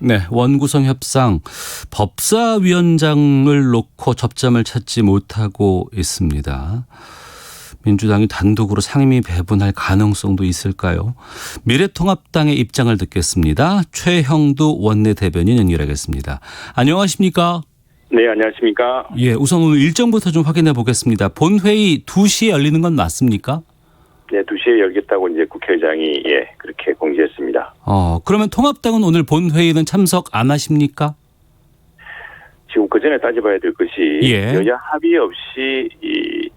네, 원구성 협상 법사위원장을 놓고 접점을 찾지 못하고 있습니다. 민주당이 단독으로 상임위 배분할 가능성도 있을까요? 미래통합당의 입장을 듣겠습니다. 최형두 원내대변인 연결하겠습니다. 안녕하십니까? 네, 안녕하십니까? 예, 우선 오늘 일정부터 좀 확인해 보겠습니다. 본회의 2시에 열리는 건 맞습니까? 네, 2시에 열겠다고 이제 국회의장이 그렇게 공지했습니다. 그러면 통합당은 오늘 본회의는 참석 안 하십니까? 지금 그 전에 따져봐야 될 것이 여야 합의 없이 이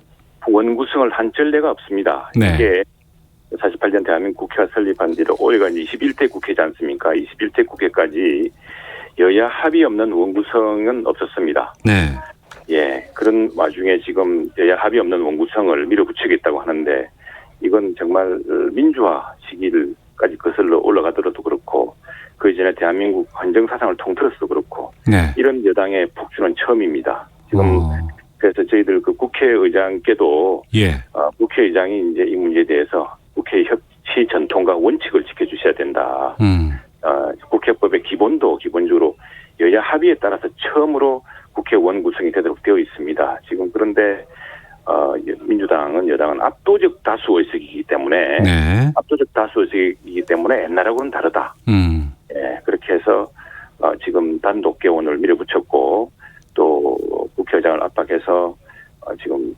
원구성을 한 전례가 없습니다. 네. 이게 48년 대한민국 국회가 설립한 뒤로 올해가 이제 21대 국회지 않습니까? 21대 국회까지 여야 합의 없는 원구성은 없었습니다. 네. 예, 그런 와중에 지금 여야 합의 없는 원구성을 밀어붙이겠다고 하는데 이건 정말 민주화 시기를까지 거슬러 올라가더라도 그렇고 그 이전에 대한민국 헌정 사상을 통틀어서도 그렇고 이런 여당의 폭주는 처음입니다. 지금 그래서 저희들 그 국회의장께도 국회의장이 이제 이 문제에 대해서 국회 협치 전통과 원칙을 지켜주셔야 된다. 국회법의 기본적으로 여야 합의에 따라서 처음으로 국회의원 구성이 되도록 되어 있습니다. 지금 그런데 민주당은 여당은 압도적 다수 의석이기 때문에 압도적 다수 의석이기 때문에 옛날하고는 다르다. 예, 그렇게 해서 지금 단독 개원을 밀어붙였고 또 국회의장을 압박해서 지금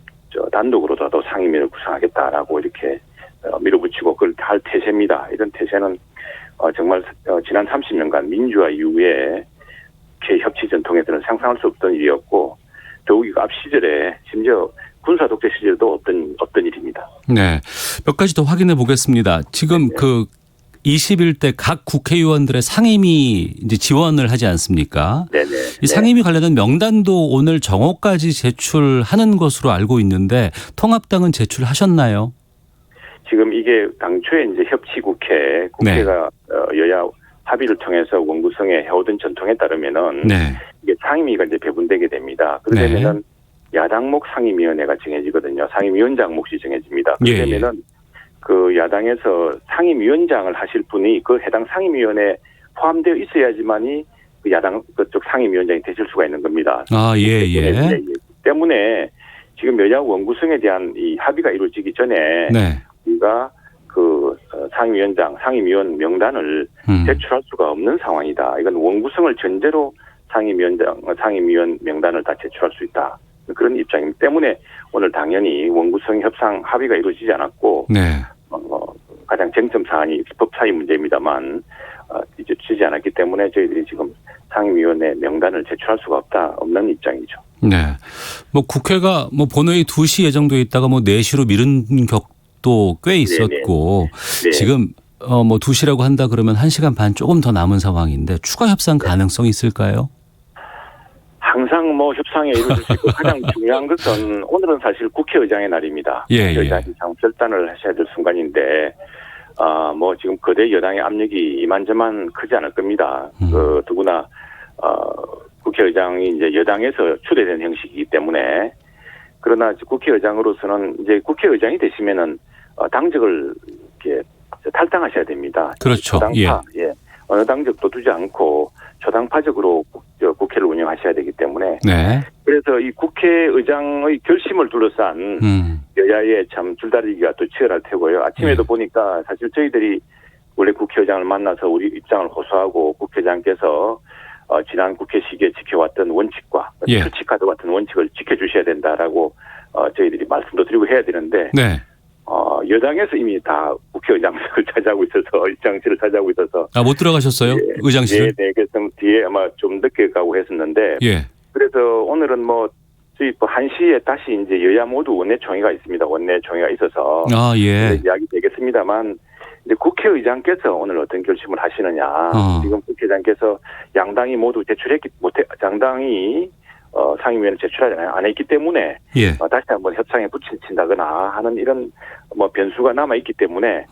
단독으로라도 상임위를 구성하겠다라고 이렇게 밀어붙이고 그걸 할 태세입니다. 이런 태세는 정말 지난 30년간 민주화 이후에 국회 협치 전통에서는 상상할 수 없던 일이었고 더욱이 앞 시절에 심지어 군사 독재 시절도 없던 일입니다. 네, 몇 가지 더 확인해 보겠습니다. 지금 그 21대 각 국회의원들의 상임위 이제 지원을 하지 않습니까? 네네. 이 상임위 관련된 명단도 오늘 정오까지 제출하는 것으로 알고 있는데 통합당은 제출하셨나요? 지금 이게 당초에 이제 협치국회가 여야 합의를 통해서 원구성에 해오던 전통에 따르면은 이게 상임위가 이제 배분되게 됩니다. 그러면은 야당목 상임위원회가 정해지거든요. 상임위원장 몫이 정해집니다. 그러면은 그 야당에서 상임위원장을 하실 분이 그 해당 상임위원회에 포함되어 있어야지만이 그 야당 그쪽 상임위원장이 되실 수가 있는 겁니다. 때문에 지금 여야 원구성에 대한 이 합의가 이루어지기 전에 우리가 그 상임위원 명단을 제출할 수가 없는 상황이다. 이건 원구성을 전제로 상임위원 명단을 다 제출할 수 있다. 그런 입장이기 때문에 오늘 당연히 원구성 협상 합의가 이루어지지 않았고 가장 쟁점 사안이 법사위 문제입니다만 이제 지지 않았기 때문에 저희들이 지금 상임위원회 명단을 제출할 수가 없는 입장이죠. 네, 뭐 국회가 뭐 본회의 2시 예정돼 있다가 뭐 4시로 미룬 격도 꽤 있었고 지금 뭐 2시라고 한다 그러면 1시간 반 조금 더 남은 상황인데 추가 협상 가능성이 있을까요? 항상 뭐 협상에 이루어질 수 있고 가장 중요한 것은 오늘은 사실 국회의장의 날입니다. 국회의장이 결단을 하셔야 될 순간인데 뭐 지금 거대 여당의 압력이 이만저만 크지 않을 겁니다. 더구나 국회의장이 이제 여당에서 추대된 형식이기 때문에 그러나 국회의장으로서는 이제 국회의장이 되시면은 당적을 이렇게 탈당하셔야 됩니다. 그렇죠. 어느 당적도 두지 않고 초당파적으로 국회를 운영하셔야 되기 때문에 그래서 이 국회의장의 결심을 둘러싼 여야의 참 줄다리기가 또 치열할 테고요. 아침에도 보니까 사실 저희들이 원래 국회의장을 만나서 우리 입장을 호소하고 국회의장께서 지난 국회 시기에 지켜왔던 원칙과 수칙과도 같은 원칙을 지켜주셔야 된다라고 저희들이 말씀도 드리고 해야 되는데 여당에서 이미 다 국회의장실을 차지하고 있어서 입장실을 차지하고 있어서 못 들어가셨어요? 의장실? 그래서 뒤에 아마 좀 늦게 가고 했었는데 그래서 오늘은 뭐 저희 1시에 다시 이제 여야 모두 원내총회가 있습니다. 원내총회가 있어서 이야기 되겠습니다만 이제 국회의장께서 오늘 어떤 결심을 하시느냐 지금 국회의장께서 양당이 모두 제출했기 못해 양당이 상임위원회 제출하지 안 했기 때문에 다시 한번 협상에 부딪힌다거나 하는 이런 뭐 변수가 남아 있기 때문에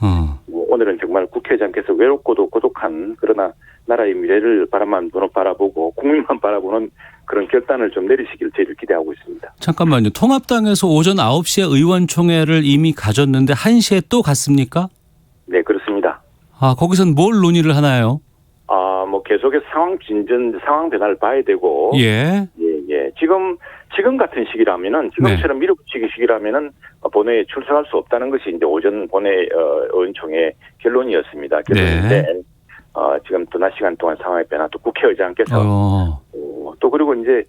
오늘은 정말 국회의장께서 외롭고도 고독한 그러나 나라의 미래를 바라보고 국민만 바라보는 그런 결단을 좀 내리시기를 저희를 기대하고 있습니다. 잠깐만요. 통합당에서 오전 9시에 의원총회를 이미 가졌는데 1시에 또 갔습니까? 네, 그렇습니다. 거기서는 뭘 논의를 하나요? 뭐 계속해서 상황 진전, 상황 변화를 봐야 되고. 예. 예. 지금 같은 시기라면은, 지금처럼 밀어붙이기 시기라면은 본회의에 출석할 수 없다는 것이 이제 오전 본회 의원총회 결론이었습니다. 결론인데, 네. 지금 또 낮 시간 동안 상황의 변화, 또 국회의장께서 또 그리고 이제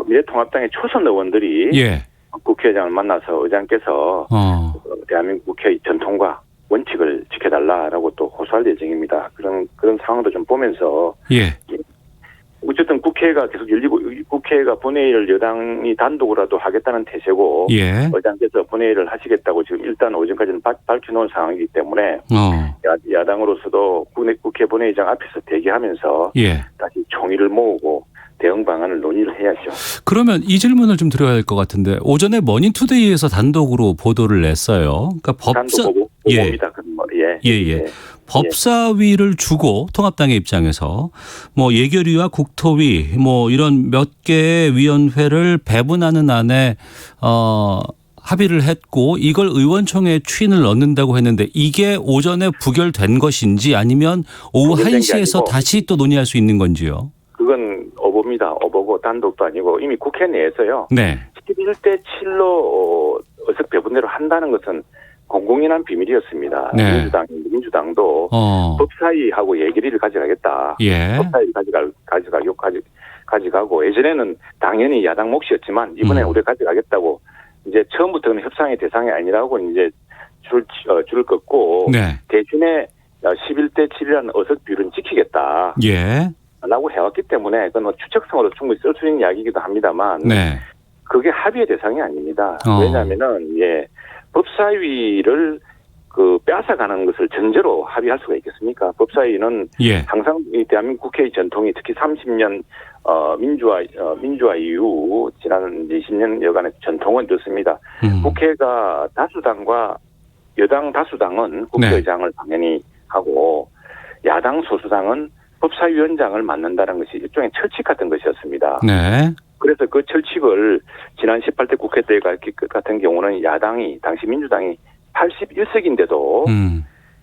미래통합당의 초선 의원들이 예. 국회의장을 만나서 의장께서 대한민국 국회의 전통과 원칙을 지켜달라라고 또 호소할 예정입니다. 그런 상황도 좀 보면서 예. 어쨌든 국회가 계속 열리고 국회가 본회의를 여당이 단독으로라도 하겠다는 태세고 예. 의장께서 본회의를 하시겠다고 지금 일단 오전까지는 밝혀놓은 상황이기 때문에 야당으로서도 국회 본회의장 앞에서 대기하면서 예. 다시 총의를 모으고 대응 방안을 논의를 해야죠. 그러면 이 질문을 좀 드려야 할 것 같은데 오전에 머니투데이에서 단독으로 보도를 냈어요. 그러니까 보고입니다. 예. 법사위를 주고 통합당의 입장에서 뭐 예결위와 국토위 뭐 이런 몇 개의 위원회를 배분하는 안에 합의를 했고 이걸 의원총회에 추인을 넣는다고 했는데 이게 오전에 부결된 것인지 아니면 오후 1시에서 다시 또 논의할 수 있는 건지요? 그건 오보입니다. 오보고 단독도 아니고 이미 국회 내에서요. 네. 11대 7로 의석 배분대로 한다는 것은 공공연한 비밀이었습니다. 네. 민주당도 법사위하고 예결위를 가져가겠다. 예. 법사위 가져가고 예전에는 당연히 야당 몫이었지만 이번에 우리가 가져가겠다고 이제 처음부터는 협상의 대상이 아니라고 이제 줄을 긋고 네. 대신에 11대 7이라는 의석 비율은 지키겠다. 예. 라고 해왔기 때문에 그건 뭐 추측성으로 충분히 쓸 수 있는 이야기이기도 합니다만 네. 그게 합의의 대상이 아닙니다. 왜냐하면은 법사위를 빼앗아가는 것을 전제로 합의할 수가 있겠습니까? 법사위는 항상 이 대한민국 국회의 전통이 특히 30년 민주화 이후 지난 20년여간의 전통은 좋습니다. 국회가 다수당과 여당 다수당은 국회의장을 당연히 하고 야당 소수당은 법사위원장을 맡는다는 것이 일종의 철칙 같은 것이었습니다. 네. 그래서 그 철칙을 지난 18대 국회 때 같은 경우는 야당이 당시 민주당이 81석인데도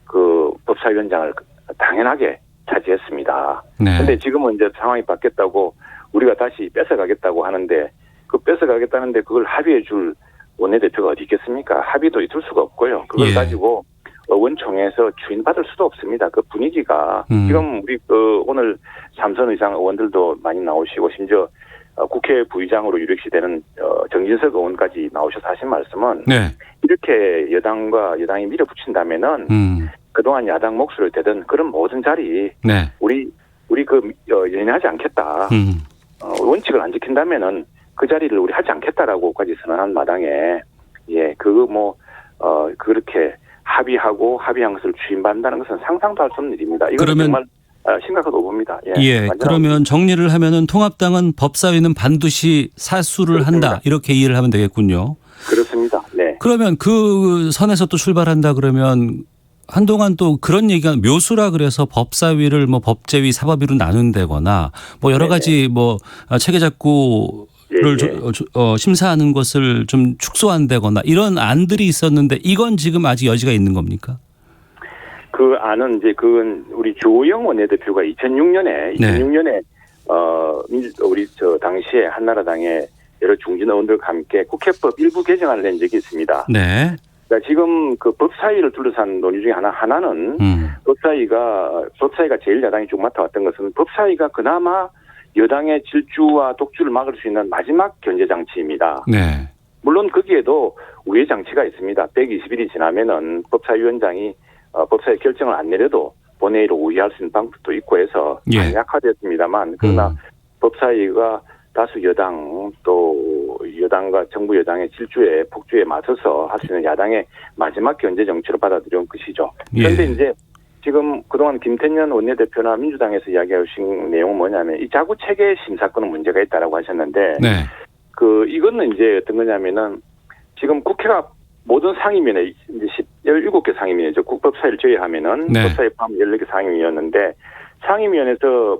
그 법사위원장을 당연하게 차지했습니다. 그런데 네. 지금은 이제 상황이 바뀌었다고 우리가 다시 뺏어가겠다고 하는데 그 뺏어가겠다는데 그걸 합의해 줄 원내대표가 어디 있겠습니까? 합의도 있을 수가 없고요. 그걸 가지고 의원총회에서 추인받을 수도 없습니다. 그 분위기가 지금 우리 오늘 삼선 의장 의원들도 많이 나오시고 심지어 국회 부의장으로 유력시 되는 정진석 의원까지 나오셔서 하신 말씀은 이렇게 여당이 밀어붙인다면은 그동안 야당 몫을 대던 그런 모든 자리 우리 연연하지 않겠다. 원칙을 안 지킨다면은 그 자리를 우리 하지 않겠다라고까지 선언한 마당에 그렇게 합의한 것을 추인받는다는 것은 상상도 할 수 없는 일입니다. 이건 정말 심각한 오보입니다. 그러면 정리를 하면은 통합당은 법사위는 반드시 사수를 그렇습니다. 한다 이렇게 이해를 하면 되겠군요. 그렇습니다. 네. 그러면 그 선에서 또 출발한다 그러면 한동안 또 그런 얘기가 묘수라 그래서 법사위를 뭐 법제위 사법위로 나눈다거나 뭐 여러 가지 뭐 체계 작구를 심사하는 것을 좀 축소한다거나 이런 안들이 있었는데 이건 지금 아직 여지가 있는 겁니까? 그 안은 그건 우리 주호영 원내대표가 2006년에 우리 당시에 한나라당의 여러 중진 의원들과 함께 국회법 일부 개정안을 낸 적이 있습니다. 네. 그러니까 지금 그 법사위를 둘러싼 논의 중에 하나는 법사위가 제일 야당이 쭉 맡아왔던 것은 법사위가 그나마 여당의 질주와 독주를 막을 수 있는 마지막 견제 장치입니다. 네. 물론 거기에도 우회 장치가 있습니다. 120일이 지나면은 법사위원장이 법사위 결정을 안 내려도 본회의로 우회할 수 있는 방법도 있고 해서 약화됐습니다만 그러나 법사위가 다수 여당 또 여당과 정부 여당의 질주에 폭주에 맞서서 할 수 있는 야당의 마지막 견제 정치로 받아들여온 것이죠. 그런데 이제 지금 그동안 김태년 원내대표나 민주당에서 이야기하신 내용은 뭐냐면 이 자구 체계 심사권은 문제가 있다라고 하셨는데 이거는 이제 어떤 거냐면은 지금 국회가 모든 상임위원회 이제 17개 상임위원회죠. 국법사위를 제외하면은 법사위 포함 14개 상임위였는데 상임위원회에서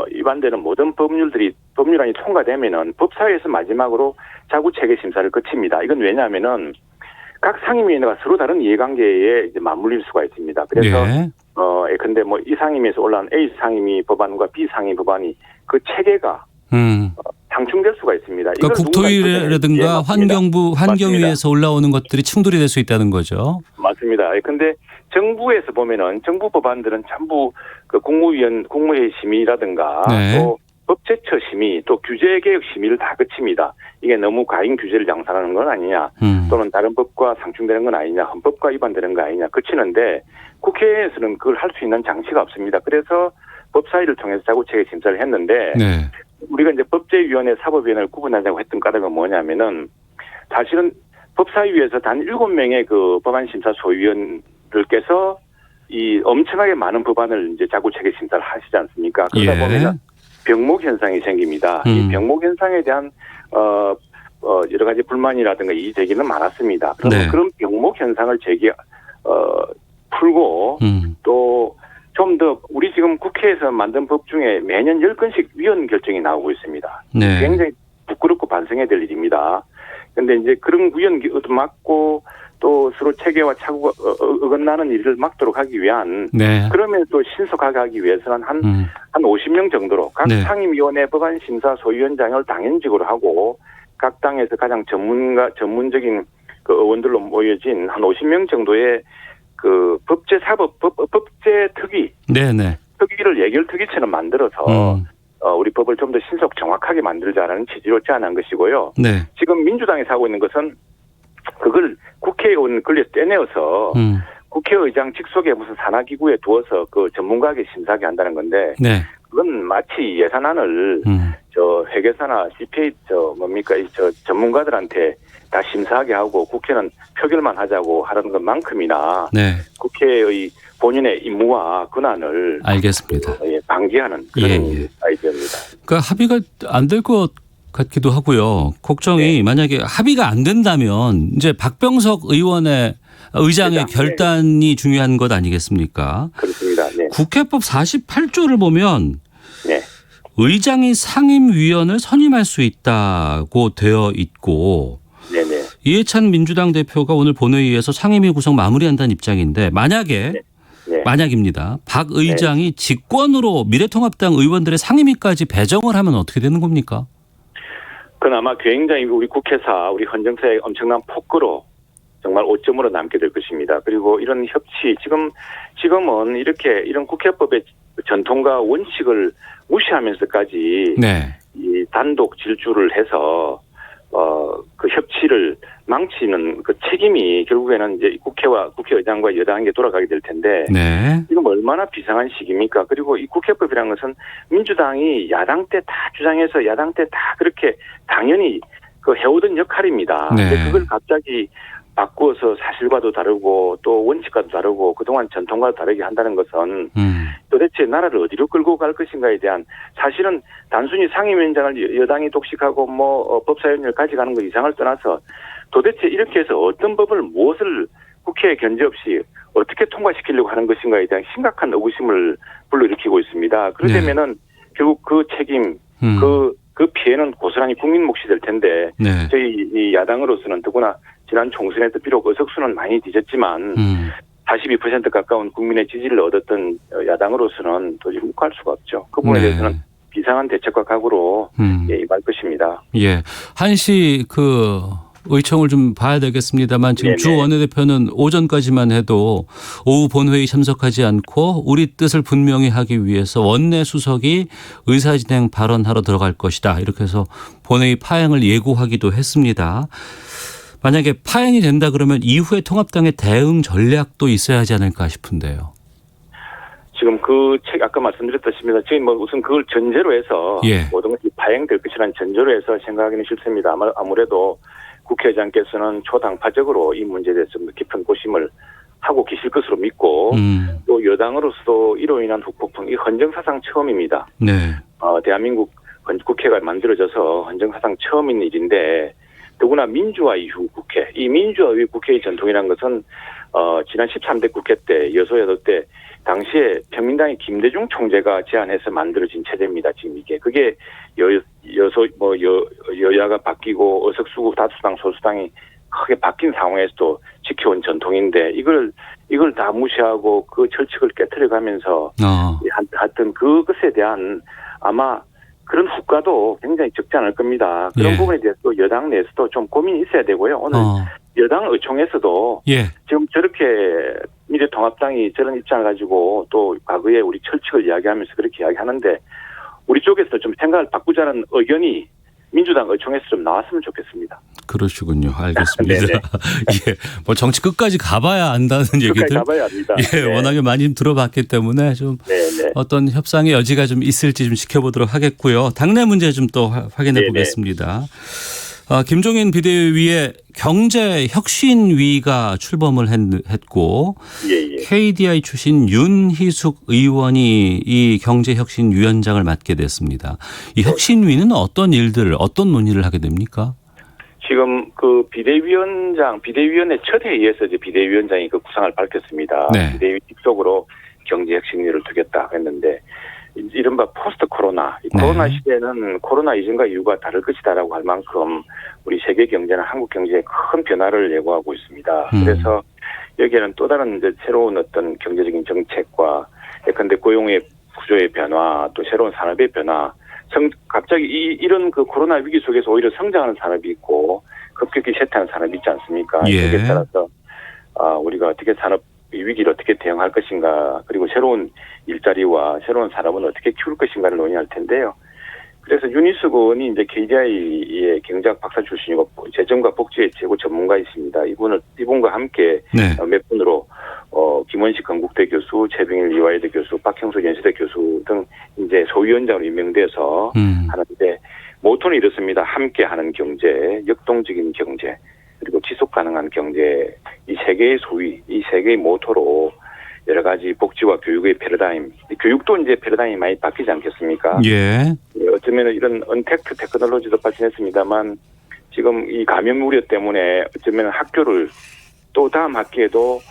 위반되는 모든 법률안이 통과되면은 법사위에서 마지막으로 자구 체계 심사를 거칩니다. 이건 왜냐하면은 각 상임위원회가 서로 다른 이해관계에 이제 맞물릴 수가 있습니다. 그래서 근데 뭐 이 상임위에서 올라온 A 상임위 법안과 B 상임위 법안이 그 체계가 상충될 수가 있습니다. 그러니까 국토위라든가 환경위에서 올라오는 것들이 충돌이 될 수 있다는 거죠. 맞습니다. 근데 정부에서 보면은 정부 법안들은 전부 그 국무회의 심의라든가 네. 또 법제처 심의 또 규제개혁 심의를 다 거칩니다. 이게 너무 과잉 규제를 양산하는 건 아니냐 또는 다른 법과 상충되는 건 아니냐 헌법과 위반되는 거 아니냐 거치는데 국회에서는 그걸 할 수 있는 장치가 없습니다. 그래서 법사위를 통해서 자구체계 심사를 했는데 네. 우리가 이제 법제위원회 사법위원회를 구분하자고 했던 까닭은 뭐냐면은 사실은 법사위에서 단 7명의 그 법안심사 소위원들께서 이 엄청나게 많은 법안을 이제 자구체계 심사를 하시지 않습니까? 그러다 예. 보면 병목 현상이 생깁니다. 이 병목 현상에 대한 여러 가지 불만이라든가 이 제기는 많았습니다. 그러면 네. 그런 병목 현상을 풀고 또 좀 더 우리 지금 국회에서 만든 법 중에 매년 10건씩 위헌 결정이 나오고 있습니다. 네. 굉장히 부끄럽고 반성해야 될 일입니다. 그런데 이제 그런 위헌 막고 또 서로 체계와 착오가 어긋나는 일을 막도록 하기 위한 네. 그러면 또 신속하게 하기 위해서는 한 50명 정도로 각 네. 상임위원회 법안심사 소위원장을 당연직으로 하고 각 당에서 가장 전문적인 그 의원들로 모여진 한 50명 정도의 그 법제특위 네네. 특위를 예결특위처럼 만들어서 우리 법을 좀 더 신속 정확하게 만들자라는 취지로 제안한 것이고요. 네. 지금 민주당에서 하고 있는 것은 그걸 국회의원 권리에서 떼내어서 국회의장 직속에 무슨 산하기구에 두어서 그 전문가에게 심사하게 한다는 건데 네. 그건 마치 예산안을 저 회계사나 CPA 저 전문가들한테 다 심사하게 하고 국회는 표결만 하자고 하는 것만큼이나 네. 국회의 본인의 임무와 권한을 알겠습니다. 방기하는 그런 아이디어입니다. 그러니까 합의가 안 될 것 같기도 하고요. 걱정이 만약에 합의가 안 된다면 이제 박병석 의장의 결단이 중요한 것 아니겠습니까? 그렇습니다. 네. 국회법 48조를 보면 네. 의장이 상임위원을 선임할 수 있다고 되어 있고 네네. 이해찬 민주당 대표가 오늘 본회의에서 상임위 구성 마무리한다는 입장인데 만약에 만약입니다. 박 의장이 직권으로 미래통합당 의원들의 상임위까지 배정을 하면 어떻게 되는 겁니까? 그건 아마 굉장히 우리 국회사, 우리 헌정사의 엄청난 폭거로 정말 오점으로 남게 될 것입니다. 그리고 이런 협치, 지금은 이런 국회법의 전통과 원칙을 무시하면서까지 이 단독 질주를 해서 그 협치를 망치는 그 책임이 결국에는 이제 국회의장과 여당에게 돌아가게 될 텐데 지금 얼마나 비상한 시기입니까? 그리고 이 국회법이라는 것은 민주당이 야당 때 다 주장해서 야당 때 다 그렇게 당연히 그 해오던 역할입니다. 근데 그걸 갑자기 바꾸어서 사실과도 다르고 또 원칙과도 다르고 그동안 전통과도 다르게 한다는 것은 도대체 나라를 어디로 끌고 갈 것인가에 대한 사실은 단순히 상임위원장을 여당이 독식하고 법사위원회를 가져가는 것 이상을 떠나서 도대체 이렇게 해서 어떤 법을 무엇을 국회에 견제 없이 어떻게 통과시키려고 하는 것인가에 대한 심각한 의구심을 불러일으키고 있습니다. 그러려면은 결국 그 책임, 그 피해는 고스란히 국민 몫이 될 텐데 저희 이 야당으로서는 더구나 지난 총선에도 비록 의석수는 많이 뒤졌지만 42% 가까운 국민의 지지를 얻었던 야당으로서는 도저히 묵할 수가 없죠. 그 부분에 대해서는 비상한 대책과 각오로 임할 것입니다. 예, 한시 의총을 좀 봐야 되겠습니다만 지금 주 원내대표는 오전까지만 해도 오후 본회의 참석하지 않고 우리 뜻을 분명히 하기 위해서 원내 수석이 의사진행 발언하러 들어갈 것이다. 이렇게 해서 본회의 파행을 예고하기도 했습니다. 만약에 파행이 된다 그러면 이후에 통합당의 대응 전략도 있어야 하지 않을까 싶은데요. 지금 아까 말씀드렸다시피 지금 우선 그걸 전제로 해서 모든 것이 파행될 것이라는 전제로 해서 생각하기는 싫습니다. 아무래도 국회의장께서는 초당파적으로 이 문제에 대해서 좀 깊은 고심을 하고 계실 것으로 믿고 또 여당으로서도 이로 인한 후폭풍, 이 헌정사상 처음입니다. 대한민국 국회가 만들어져서 헌정사상 처음인 일인데 더구나 민주화 이후 국회, 이 민주화 이후 국회의 전통이라는 것은 지난 13대 국회 때 여소야도 때 당시에 평민당의 김대중 총재가 제안해서 만들어진 체제입니다. 지금 이게 그게 여야가 바뀌고 의석수고 다수당 소수당이 크게 바뀐 상황에서도 지켜온 전통인데 이걸 이걸 다 무시하고 그 철칙을 깨트려가면서 하여튼 그것에 대한 아마 그런 후과도 굉장히 적지 않을 겁니다. 그런 예. 부분에 대해서 여당 내에서도 좀 고민이 있어야 되고요. 오늘 여당 의총에서도 예. 지금 저렇게 미래통합당이 저런 입장을 가지고 또 과거에 우리 철칙을 이야기하면서 그렇게 이야기하는데 우리 쪽에서 좀 생각을 바꾸자는 의견이 민주당 의총에서 좀 나왔으면 좋겠습니다. 그러시군요. 알겠습니다. 네네. 예, 뭐 정치 끝까지 가봐야 안다는 얘기들. 끝까지 가봐야 합니다. 예, 네. 워낙에 많이 좀 들어봤기 때문에 좀 네네. 어떤 협상의 여지가 좀 있을지 좀 지켜보도록 하겠고요. 당내 문제 좀 또 확인해 네네. 보겠습니다. 김종인 비대위의 경제혁신위가 출범을 했고 예. KDI 출신 윤희숙 의원이 이 경제혁신위원장을 맡게 됐습니다. 이 혁신위는 어떤 일들을 어떤 논의를 하게 됩니까? 지금 그 비대위원회 첫 회의에서 이제 비대위원장이 그 구상을 밝혔습니다. 네. 비대위 직속으로 경제혁신위를 두겠다 했는데 이른바 포스트 코로나, 이 네. 코로나 시대는 코로나 이전과 이후가 다를 것이다라고 할 만큼 우리 세계 경제나 한국 경제에 큰 변화를 예고하고 있습니다. 그래서 여기에는 또 다른 이제 새로운 어떤 경제적인 정책과 예컨대 고용의 구조의 변화, 또 새로운 산업의 변화, 갑자기 이런 그 코로나 위기 속에서 오히려 성장하는 산업이 있고 급격히 쇠퇴하는 산업이 있지 않습니까? 예. 여기에 따라서 우리가 어떻게 산업 이 위기를 어떻게 대응할 것인가, 그리고 새로운 일자리와 새로운 산업은 어떻게 키울 것인가를 논의할 텐데요. 그래서 윤희숙 의원이 이제 KDI의 경제학 박사 출신이고 재정과 복지의 최고 전문가이십니다. 이분과 함께 네. 몇 분으로 김원식 건국대 교수, 최병일 이화여대 교수, 박형수 연세대 교수 등 이제 소위원장으로 임명돼서 하는데 모토는 이렇습니다. 함께하는 경제, 역동적인 경제, 그리고 지속 가능한 경제, 이 세 개의 소위, 이 세 개의 모토로 여러 가지 복지와 교육의 패러다임, 교육도 이제 패러다임이 많이 바뀌지 않겠습니까? 예. 어쩌면 이런 언택트 테크놀로지도 발전했습니다만 지금 이 감염 우려 때문에 어쩌면 학교를 또 다음 학기에도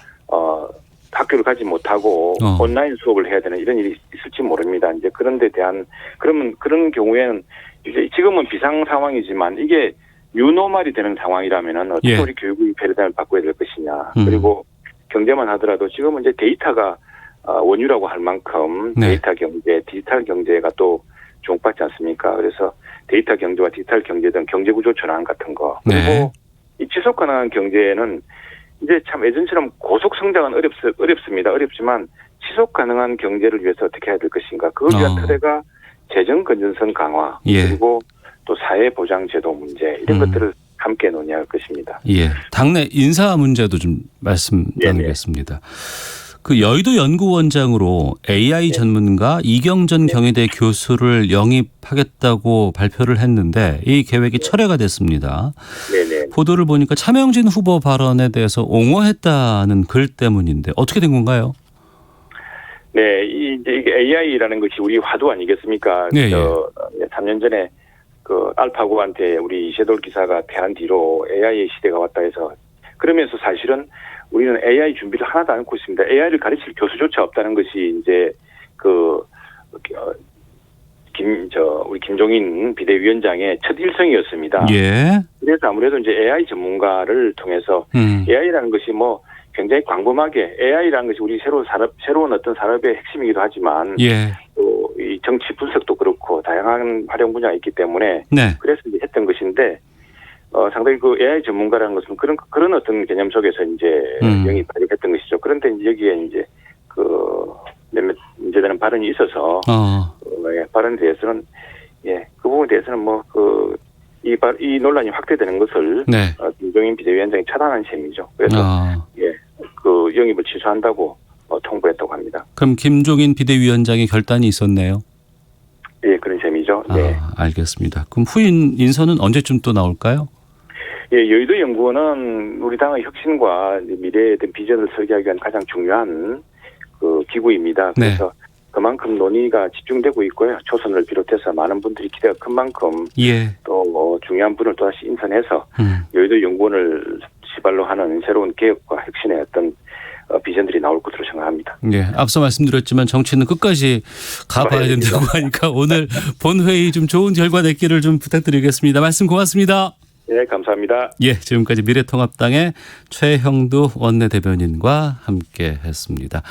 학교를 가지 못하고 온라인 수업을 해야 되는 이런 일이 있을지 모릅니다. 이제 그런 데 대한 그런 경우에는 이제 지금은 비상 상황이지만 이게 뉴노멀이 되는 상황이라면은 어떻게 예. 우리 교육의 패러다임을 바꿔야 될 것이냐. 그리고 경제만 하더라도 지금은 이제 데이터가 원유라고 할 만큼 네. 데이터 경제, 디지털 경제가 또 주목받지 않습니까? 그래서 데이터 경제와 디지털 경제 등 경제 구조 전환 같은 거. 그리고 네. 이 지속 가능한 경제는 이제 참 예전처럼 고속 성장은 어렵습니다. 어렵지만 지속 가능한 경제를 위해서 어떻게 해야 될 것인가. 그걸 위한 토대가 재정 건전성 강화, 예. 그리고 또 사회보장제도 문제 이런 것들을 함께 논의할 것입니다. 예. 당내 인사 문제도 좀 말씀 나누겠습니다. 그 여의도 연구원장으로 AI 전문가 이경전 경희대 교수를 영입하겠다고 발표를 했는데 이 계획이 철회가 됐습니다. 네네. 보도를 보니까 차명진 후보 발언에 대해서 옹호했다는 글 때문인데 어떻게 된 건가요? 네, 이게 AI라는 것이 우리 화두 아니겠습니까? 네, 3년 전에 그 알파고한테 우리 이세돌 기사가 패한 뒤로 AI의 시대가 왔다 해서 그러면서 사실은 우리는 AI 준비를 하나도 안 하고 있습니다. AI를 가르칠 교수조차 없다는 것이 이제 우리 김종인 비대위원장의 첫 일성이었습니다. 예. 그래서 아무래도 이제 AI 전문가를 통해서 AI라는 것이 뭐 굉장히 광범하게 AI라는 것이 우리 새로운 어떤 산업의 핵심이기도 하지만 예. 또 이 정치 분석도 그렇고 다양한 활용 분야가 있기 때문에 네. 그래서 이제 했던 것인데 상당히 그 AI 전문가라는 것은 그런 어떤 개념 속에서 이제 영입하려고 했던 것이죠. 그런데 이제 여기에 이제 몇몇 문제되는 발언이 있어서 발언에 대해서는 그 부분에 대해서는 이 논란이 확대되는 것을 네. 김종인 비대위원장이 차단한 셈이죠. 그래서 그 영입을 취소한다고 통보했다고 합니다. 그럼 김종인 비대위원장의 결단이 있었네요. 예, 그런 셈이죠. 네. 알겠습니다. 그럼 후임 인선은 언제쯤 또 나올까요? 예, 여의도 연구원은 우리 당의 혁신과 미래의 어떤 비전을 설계하기 위한 가장 중요한 그 기구입니다. 그래서 그만큼 논의가 집중되고 있고요. 초선을 비롯해서 많은 분들이 기대가 큰 만큼 또 중요한 분을 또다시 인선해서 여의도 연구원을 시발로 하는 새로운 개혁과 혁신의 어떤 비전들이 나올 것으로 생각합니다. 예, 앞서 말씀드렸지만 정치는 끝까지 가봐야 된다고 하니까 오늘 본회의 좀 좋은 결과 냈기를 좀 부탁드리겠습니다. 말씀 고맙습니다. 네, 감사합니다. 예, 지금까지 미래통합당의 최형두 원내대변인과 함께했습니다.